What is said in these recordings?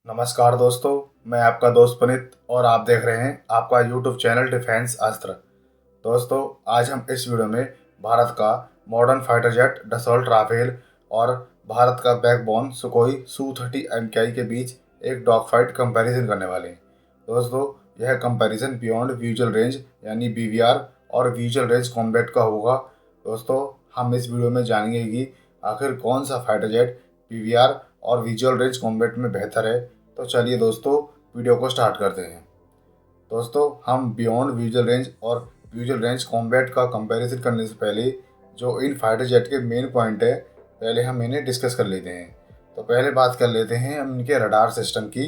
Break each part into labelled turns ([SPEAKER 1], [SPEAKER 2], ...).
[SPEAKER 1] नमस्कार दोस्तों, मैं आपका दोस्त पुनीत और आप देख रहे हैं आपका यूट्यूब चैनल डिफेंस अस्त्र। दोस्तों, आज हम इस वीडियो में भारत का modern fighter jet Dassault Rafale और भारत का बैकबोन सुखोई सू-30 एमकेआई के बीच एक डॉग फाइट कंपैरिजन करने वाले हैं। दोस्तों, यह कंपैरिजन बियॉन्ड विजुअल रेंज यानी बीवीआर और विजुअल रेंज कॉम्बैट का होगा। दोस्तों, हम इस वीडियो में जानेंगे कि आखिर कौन सा फाइटर जेट बीवीआर और विजुअल रेंज कॉम्बैट में बेहतर है। तो चलिए दोस्तों, वीडियो को स्टार्ट करते हैं। दोस्तों, हम बियॉन्ड विजुअल रेंज और विजुअल रेंज कॉम्बैट का कंपैरिजन करने से पहले जो इन फाइटर जेट के मेन पॉइंट है, पहले हम इन्हें डिस्कस कर लेते हैं। तो पहले बात कर लेते हैं हम इनके रडार सिस्टम की।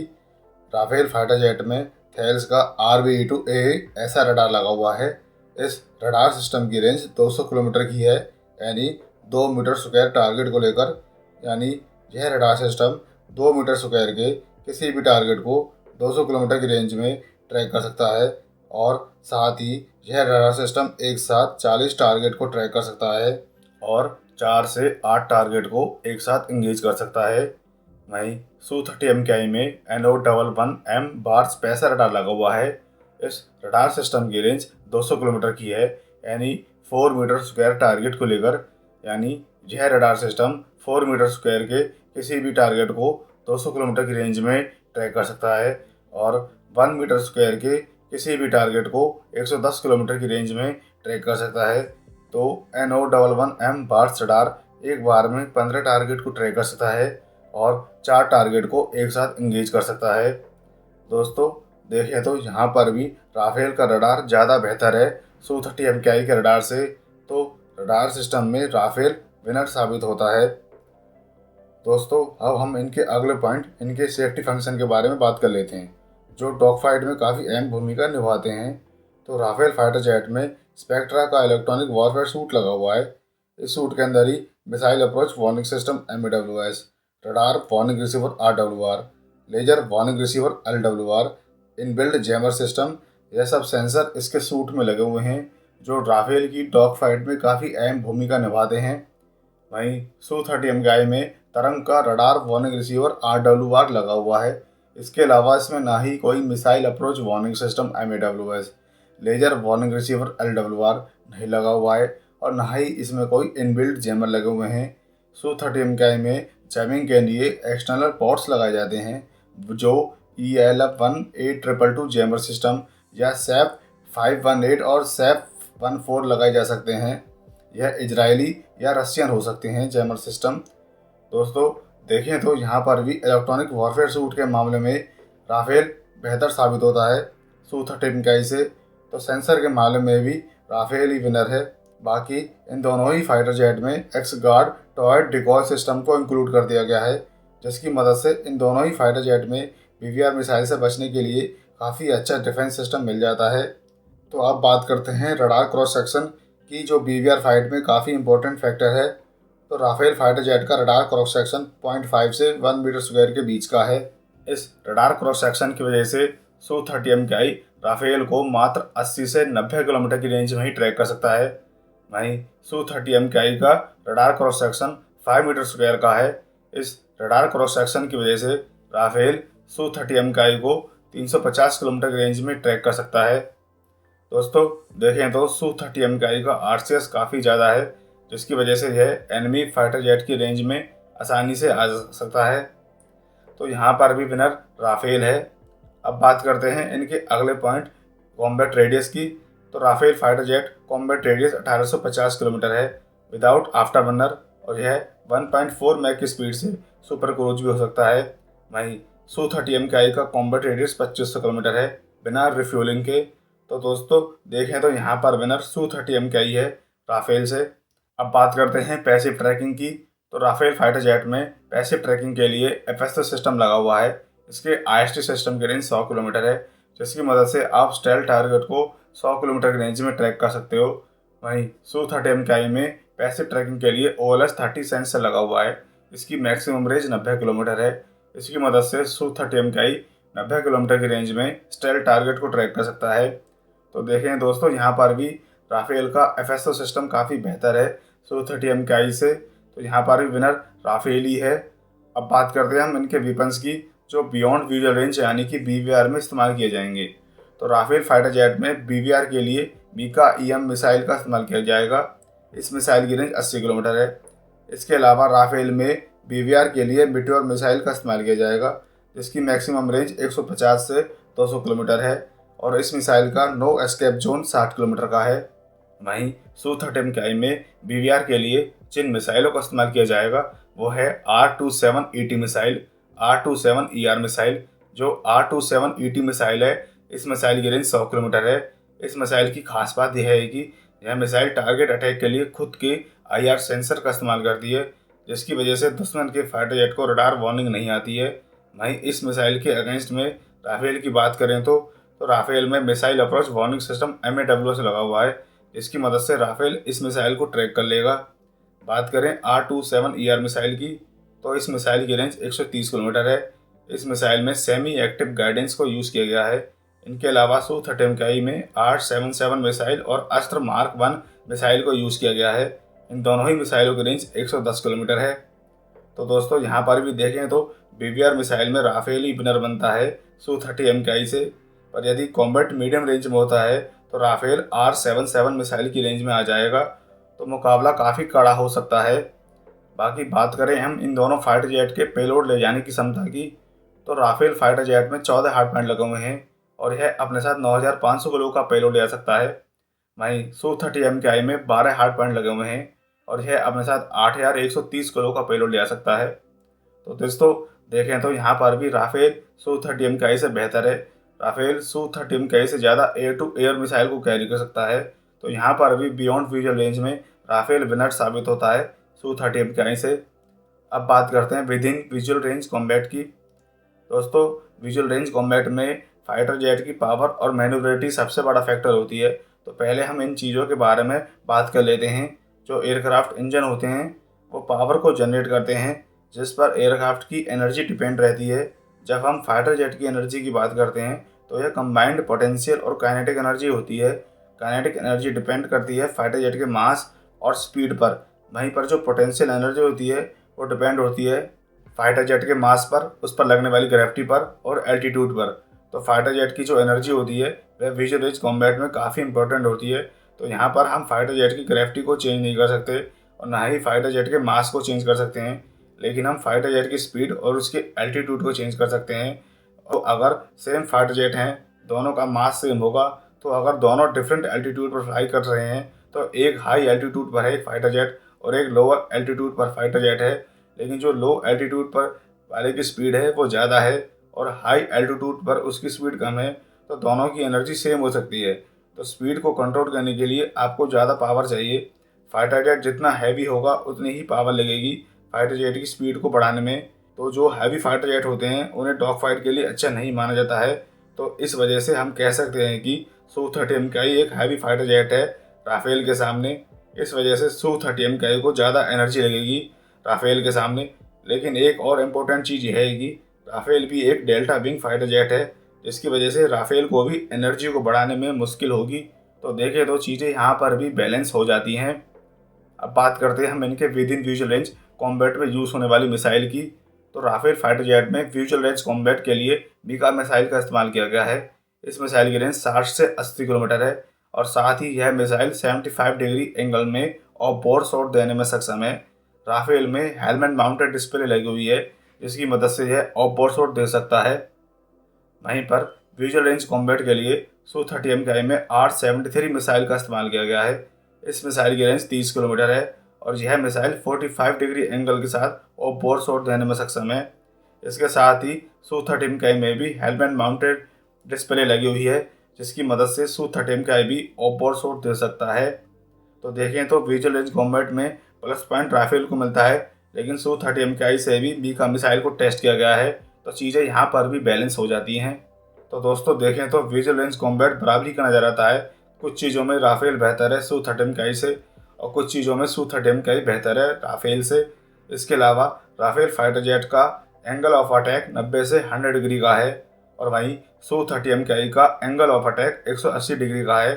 [SPEAKER 1] राफेल फाइटर जेट में थेल्स का RBE-2A ऐसा रडार लगा हुआ है। इस रडार सिस्टम की रेंज 200 किलोमीटर की है, यानी 2 मीटर स्क्वायर टारगेट को लेकर। यानी यह रडार सिस्टम 2 मीटर स्क्वायर के किसी भी टारगेट को 200 किलोमीटर की रेंज में ट्रैक कर सकता है और साथ ही यह रडार सिस्टम एक साथ 40 टारगेट को ट्रैक कर सकता है और 4 से 8 टारगेट को एक साथ इंगेज कर सकता है। वहीं सू-30 एमकेआई में NO11M बार स्पेशल रडार लगा हुआ है। इस रडार सिस्टम की रेंज 200 किलोमीटर की है, यानी 4 मीटर स्क्वायर टारगेट को लेकर। यानी यह रडार सिस्टम 4 मीटर स्क्वायर के किसी भी टारगेट को 200 किलोमीटर की रेंज में ट्रैक कर सकता है और 1 मीटर स्क्वायर के किसी भी टारगेट को 110 किलोमीटर की रेंज में ट्रैक कर सकता है। तो NO11M बार्स रडार एक बार में 15 टारगेट को ट्रैक कर सकता है और 4 टारगेट को एक साथ इंगेज कर सकता है। दोस्तों, देखें तो यहाँ पर भी राफेल का रडार ज़्यादा बेहतर है सू-30 एमकेआई के रडार से। तो रडार सिस्टम में राफेल विनर साबित होता है। दोस्तों, अब हम इनके अगले पॉइंट, इनके सेफ्टी फंक्शन के बारे में बात कर लेते हैं, जो डॉग फाइट में काफ़ी अहम भूमिका निभाते हैं। तो राफेल फाइटर जेट में स्पेक्ट्रा का इलेक्ट्रॉनिक वॉरफेयर सूट लगा हुआ है। इस सूट के अंदर ही missile approach warning system MEWS, radar warning receiver RWR, laser warning receiver LWR, inbuilt jammer system, यह सब सेंसर इसके सूट में लगे हुए हैं, जो राफेल की डॉग फाइट में काफ़ी अहम भूमिका निभाते हैं। वहीं सू-30 एमकेआई में तरंग का रडार वार्निंग रिसीवर RWR लगा हुआ है। इसके अलावा इसमें ना ही कोई missile approach warning system MEWS, laser warning receiver LWR नहीं लगा हुआ है और ना ही इसमें कोई इनबिल्ट जैमर लगे हुए हैं। सू-30 एमकेआई में जैमिंग के लिए एक्सटर्नल पोर्ट्स लगाए जाते हैं, जो ELF-1A222 जैमर सिस्टम या SAP 518 और SAP 14 लगाए जा सकते हैं। यह इजरायली या रशियन हो सकते हैं जैमर सिस्टम। दोस्तों, देखें तो यहाँ पर भी इलेक्ट्रॉनिक वॉरफेयर सूट के मामले में राफेल बेहतर साबित होता है सू-30 एमकेआई से। तो सेंसर के मामले में भी राफेल ही विनर है। बाकी इन दोनों ही फाइटर जेट में एक्स गार्ड टॉयड डिकॉय सिस्टम को इंक्लूड कर दिया गया है, जिसकी मदद से इन दोनों ही फाइटर जेट में बीवीआर मिसाइल से बचने के लिए काफ़ी अच्छा डिफेंस सिस्टम मिल जाता है। तो अब बात करते हैं रडार क्रॉस सेक्शन की, जो बीवीआर फाइट में काफ़ी इंपॉर्टेंट फैक्टर है। तो राफेल फाइटर जेट का रडार क्रॉस सेक्शन 0.5 से 1 मीटर स्क्वायर के बीच का है। इस रडार क्रॉस सेक्शन की वजह से सू-30 एमकेआई राफेल को मात्र 80 से 90 किलोमीटर की रेंज में ही ट्रैक कर सकता है। वहीं सू-30 एमकेआई का radar cross section 5 metre square का है। इस रडार क्रॉस सेक्शन की वजह से राफेल सू-30 एमकेआई को 350 किलोमीटर की रेंज में ट्रैक कर सकता है। दोस्तों, देखें तो सू-30 एमकेआई का RCS काफ़ी ज़्यादा है, जिसकी वजह से यह एनिमी फाइटर जेट की रेंज में आसानी से आ सकता है। तो यहाँ पर भी विनर राफेल है। अब बात करते हैं इनके अगले पॉइंट, कॉम्बैट रेडियस की। तो Rafale fighter jet combat radius 1850 kilometre है विदाउट आफ्टर बर्नर और यह 1.4 मैक की स्पीड से सुपर क्रूज भी हो सकता है। वहीं सू-30 एमकेआई का कॉम्बैट रेडियस 2500 किलोमीटर है बिना रिफ्यूलिंग के। तो दोस्तों, देखें तो यहाँ पर विनर सू-30 एमकेआई है राफेल से। अब बात करते हैं पैसिव ट्रैकिंग की। तो राफेल फाइटर जेट में पैसिव ट्रैकिंग के लिए FSO सिस्टम लगा हुआ है। इसके IST सिस्टम की रेंज 100 किलोमीटर है, जिसकी मदद से आप स्टेल्थ टारगेट को 100 किलोमीटर की रेंज में ट्रैक कर सकते हो। वहीं सू-30 एमकेआई में पैसिव ट्रैकिंग के लिए OLS-30 सेंसर लगा हुआ है। इसकी मैक्सिमम रेंज 90 किलोमीटर है। इसकी मदद से सू-30 एमकेआई 90 किलोमीटर की रेंज में स्टेल्थ टारगेट को ट्रैक कर सकता है। तो देखें दोस्तों, यहाँ पर भी राफेल का FSO सिस्टम काफ़ी बेहतर है सू-30 एमकेआई से। तो यहाँ पर भी विनर राफेल ही है। अब बात करते हैं हम इनके वेपन्स की। जो बियॉन्ड विजुअल रेंज यानी कि BVR में इस्तेमाल किए जाएंगे। तो राफेल फाइटर जेट में BVR के लिए मीका EM मिसाइल का इस्तेमाल किया जाएगा। इस मिसाइल की रेंज 80 किलोमीटर है। इसके अलावा राफेल में BVR के लिए मीटियोर मिसाइल का इस्तेमाल किया जाएगा, जिसकी मैक्सिमम रेंज 150 से 200 किलोमीटर है और इस मिसाइल का नो एस्केप जोन 60 किलोमीटर का है। वहीं Su-30MKI में BVR के लिए जिन मिसाइलों का इस्तेमाल किया जाएगा वो है R-27ET मिसाइल, R-27ER मिसाइल। जो R-27ET मिसाइल है, इस मिसाइल की रेंज 100 किलोमीटर है। इस मिसाइल की खास बात यह है कि यह मिसाइल टारगेट अटैक के लिए खुद के IR सेंसर का इस्तेमाल करती है, जिसकी वजह से दुश्मन के फाइटर जेट को रडार वार्निंग नहीं आती है। वहीं इस मिसाइल के अगेंस्ट में राफेल की बात करें तो राफेल में missile approach warning system MAWS लगा हुआ है, जिसकी मदद से राफेल इस मिसाइल को ट्रैक कर लेगा। बात करें R-27ER मिसाइल की, तो इस मिसाइल की रेंज 130 किलोमीटर है। इस मिसाइल में सेमी एक्टिव गाइडेंस को यूज़ किया गया है। इनके अलावा Su-30MKI में R-77 मिसाइल और अस्त्र मार्क 1 मिसाइल को यूज़ किया गया है। इन दोनों ही मिसाइलों की रेंज 110 किलोमीटर है। तो दोस्तों यहाँ पर भी देखें तो BVR मिसाइल में राफेल ही विनर बनता है Su-30MKI से, पर यदि कॉम्बैट मीडियम रेंज में होता है तो राफेल R-77 मिसाइल की रेंज में आ जाएगा, तो मुकाबला काफ़ी कड़ा हो सकता है। बाकी बात करें हम इन दोनों फाइटर जेट के पेलोड ले जाने की क्षमता की, तो राफेल फाइटर जेट में 14 हार्ड पॉइंट लगे हुए हैं और यह अपने साथ 9500 किलो का पेलोड ले जा सकता है। वहीं Su-30MKI में 12 हार्ड पॉइंट लगे हुए हैं और यह अपने साथ 8130 किलो का पेलोड ले जा सकता है। तो दोस्तों देखें तो यहाँ पर भी राफेल Su-30MKI से बेहतर है। राफेल Su-30MKI से ज़्यादा एयर टू एयर मिसाइल को कैरी कर सकता है। तो यहाँ पर भी बियॉन्ड विजुअल रेंज में राफेल विनर साबित होता है Su-30MKI से। अब बात करते हैं with in visual range combat की। दोस्तों विजुअल रेंज कॉम्बैट में फाइटर जेट की पावर और मैन्यूवरेबिलिटी सबसे बड़ा फैक्टर होती है। तो पहले हम इन चीज़ों के बारे में बात कर लेते हैं। जो एयरक्राफ्ट इंजन होते हैं वो पावर को जनरेट करते हैं, जिस पर एयरक्राफ्ट की एनर्जी डिपेंड रहती है। जब हम फाइटर जेट की एनर्जी की बात करते हैं तो यह कंबाइंड पोटेंशियल और काइनेटिक एनर्जी होती है। काइनेटिक एनर्जी डिपेंड करती है फाइटर जेट के मास और स्पीड पर, वहीं पर जो पोटेंशियल एनर्जी होती है वो डिपेंड होती है फाइटर जेट के मास पर, उस पर लगने वाली ग्रेविटी पर और एल्टीट्यूड पर। तो फाइटर जेट की जो एनर्जी होती है वह विजुअल रेंज कॉम्बैट में काफ़ी इंपॉर्टेंट होती है। तो यहाँ पर हम फाइटर जेट की ग्रेविटी को चेंज नहीं कर सकते और ना ही फाइटर जेट के मास को चेंज कर सकते हैं, लेकिन हम फाइटर जेट की स्पीड और उसके एल्टीट्यूड को चेंज कर सकते हैं। तो अगर सेम फाइटर जेट हैं, दोनों का मास सेम होगा, तो अगर दोनों डिफरेंट एल्टीट्यूड पर फ्लाई कर रहे हैं तो एक हाई एल्टीट्यूड पर है एक फाइटर जेट और एक लोअर एल्टीट्यूड पर फाइटर जेट है, लेकिन जो लो एल्टीट्यूड पर वाले की स्पीड है वो ज़्यादा है और हाई एल्टीट्यूड पर उसकी स्पीड कम है, तो दोनों की एनर्जी सेम हो सकती है। तो स्पीड को कंट्रोल करने के लिए आपको ज़्यादा पावर चाहिए। फाइटर जेट जितना हैवी होगा उतनी ही पावर लगेगी फाइटर जेट की स्पीड को बढ़ाने में। तो जो हैवी फाइटर जेट होते हैं उन्हें डॉग फाइट के लिए अच्छा नहीं माना जाता है। तो इस वजह से हम कह सकते हैं कि Su-30MKI एक हैवी फाइटर जेट है राफेल के सामने। इस वजह से Su-30MKI को ज़्यादा एनर्जी लगेगी राफेल के सामने। लेकिन एक और इम्पोर्टेंट चीज़ यह है कि राफेल भी एक डेल्टा विंग फाइटर जेट है, जिसकी वजह से राफेल को भी एनर्जी को बढ़ाने में मुश्किल होगी। तो देखें तो चीज़ें यहाँ पर भी बैलेंस हो जाती हैं। अब बात करते हैं हम इनके with in visual range combat में यूज़ होने वाली मिसाइल की। तो राफेल फाइटर जेट में विजुअल रेंज कॉम्बैट के लिए मीका मिसाइल का इस्तेमाल किया गया है। इस मिसाइल की रेंज 60 से 80 किलोमीटर है और साथ ही यह मिसाइल 75 डिग्री एंगल में और बोर्ड शॉट देने में सक्षम है। राफेल में हेलमेट माउंटेड डिस्प्ले लगी हुई है, जिसकी मदद से यह ऑफ बोर्ड शॉट दे सकता है। वहीं पर विजुअल रेंज कॉम्बैट के लिए Su-30MKI में R-73 मिसाइल का इस्तेमाल किया गया है। इस मिसाइल की रेंज 30 किलोमीटर है और यह मिसाइल 45 डिग्री एंगल के साथ ऑफ बोर्ड शॉट देने में सक्षम है। इसके साथ ही Su-30MKI में भी हेलमेट माउंटेड डिस्प्ले लगी हुई है, जिसकी मदद से Su-30MKI भी ऑफ बोर्ड शॉट दे सकता है। तो देखें तो विजुअल रेंज कॉम्बैट में प्लस पॉइंट राफेल को मिलता है, लेकिन Su-30MKI से भी मीका मिसाइल को टेस्ट किया गया है, तो चीज़ें यहाँ पर भी बैलेंस हो जाती हैं। तो दोस्तों देखें तो विजुअल रेंज कॉम्बैट बराबरी का नज़र आता है। कुछ चीज़ों में राफेल बेहतर है Su-30MKI से और कुछ चीज़ों में Su-30MKI बेहतर है राफेल से। इसके अलावा राफेल फाइटर जेट का एंगल ऑफ अटैक 90 से 100 डिग्री का है और वहीं Su-30MKI का एंगल ऑफ अटैक 180 डिग्री का है।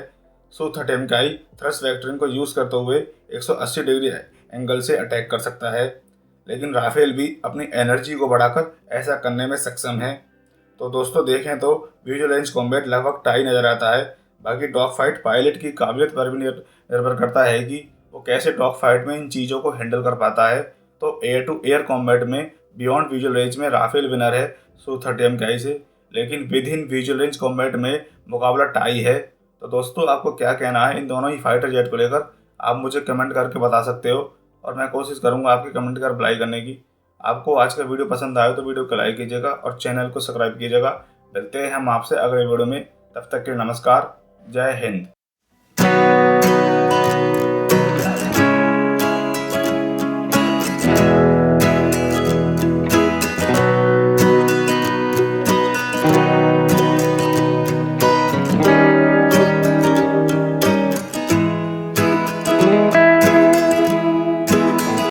[SPEAKER 1] Su-30MKI थ्रस्ट वेक्टरिंग को यूज़ करते हुए 180 डिग्री एंगल से अटैक कर सकता है, लेकिन राफेल भी अपनी एनर्जी को बढ़ाकर ऐसा करने में सक्षम है। तो दोस्तों देखें तो विजुअल रेंज कॉम्बैट लगभग टाई नज़र आता है। बाकी डॉग फाइट पायलट की काबिलियत पर भी निर्भर करता है कि वो कैसे डॉग फाइट में इन चीज़ों को हैंडल कर पाता है। तो एयर टू एयर कॉम्बैट में बियॉन्ड विजुअल रेंज में राफेल विनर है Su-30 MKI से, लेकिन with in visual range combat में मुकाबला टाई है। तो दोस्तों आपको क्या कहना है इन दोनों ही फाइटर जेट को लेकर, आप मुझे कमेंट करके बता सकते हो और मैं कोशिश करूंगा आपके कमेंट का रिप्लाई करने की। आपको आज का वीडियो पसंद आया तो वीडियो को लाइक कीजिएगा और चैनल को सब्सक्राइब कीजिएगा। मिलते हैं हम आपसे अगले वीडियो में, तब तक के लिए नमस्कार, जय हिंद।